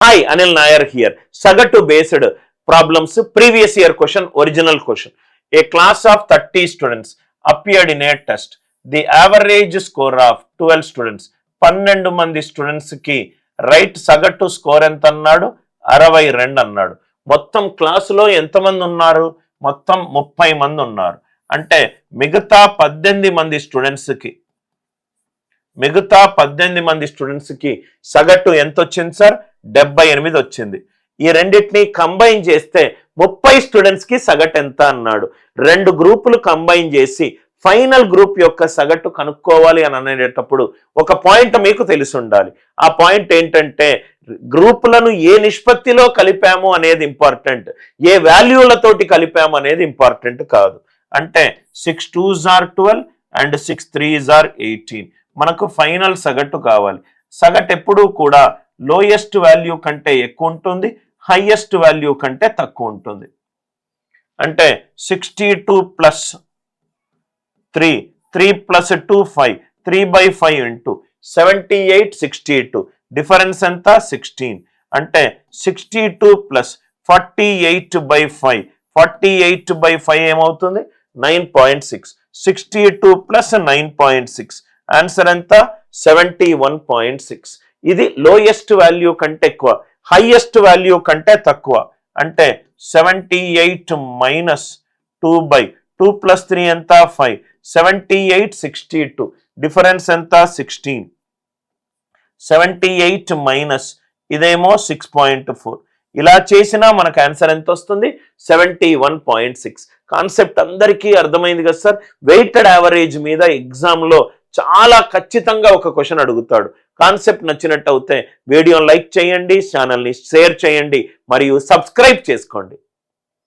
Hi, Anil Nair here. Sagatu based problems, previous year question, original question. A class of 30 students appeared in a test. The average score of 12 students, 12 మంది students కి right సగటు score ఎంత అన్నాడు? 62 అన్నాడు. మొత్తం క్లాసులో ఎంతమంది ఉన్నారు? మొత్తం 30 మంది ఉన్నారు. అంటే మిగతా 18 మంది స్టూడెంట్స్ కి సగటు ఎంత వచ్చింది సార్? 78 వచ్చింది. ఈ రెండింటిని కంబైన్ చేస్తే 30 స్టూడెంట్స్ కి సగటు ఎంత అన్నాడు. రెండు గ్రూపులు కంబైన్ చేసి ఫైనల్ గ్రూప్ యొక్క సగటు కనుక్కోవాలి అని అనేటప్పుడు ఒక పాయింట్ మీకు తెలిసి ఉండాలి. ఆ పాయింట్ ఏంటంటే గ్రూపులను ఏ నిష్పత్తిలో కలిపాము అనేది ఇంపార్టెంట్, ఏ వాల్యూలతోటి కలిపాము అనేది ఇంపార్టెంట్ కాదు. అంటే 6 2s are 12 and 6 3s are 18. మనకు ఫైనల్ సగటు కావాలి. సగటు ఎప్పుడూ కూడా లోయెస్ట్ వాల్యూ కంటే ఎక్కువ ఉంటుంది, హైయెస్ట్ వాల్యూ కంటే తక్కువ ఉంటుంది. అంటే 62 ప్లస్ 3, 3 ప్లస్ 2 5, 3/5 ఇంటూ 78 62, డిఫరెన్స్ ఎంత? 16. అంటే 62 ప్లస్ 48/5, 48/5 ఏమవుతుంది? 9.6. 62 ప్లస్ 9.6, ఆన్సర్ ఎంత? 71.6. ఇది లోయెస్ట్ వాల్యూ కంటే ఎక్కువ, హైయెస్ట్ వాల్యూ కంటే తక్కువ. అంటే 78 మైనస్ 2/2 ప్లస్ 3 ఎంత? 5. 78 62, డిఫరెన్స్ ఎంత? 16. 78 మైనస్ ఇదేమో 6.4. ఇలా చేసినా మనకు ఆన్సర్ ఎంత వస్తుంది? 71.6. కాన్సెప్ట్ అందరికీ అర్థమైంది కదా సార్? వెయిటెడ్ యావరేజ్ మీద ఎగ్జామ్లో చాలా ఖచ్చితంగా ఒక క్వశ్చన్ అడుగుతాడు. కాన్సెప్ట్ నచ్చినట్టు అయితే వీడియోని లైక్ చేయండి, ఛానల్ని షేర్ చేయండి మరియు సబ్స్క్రైబ్ చేసుకోండి.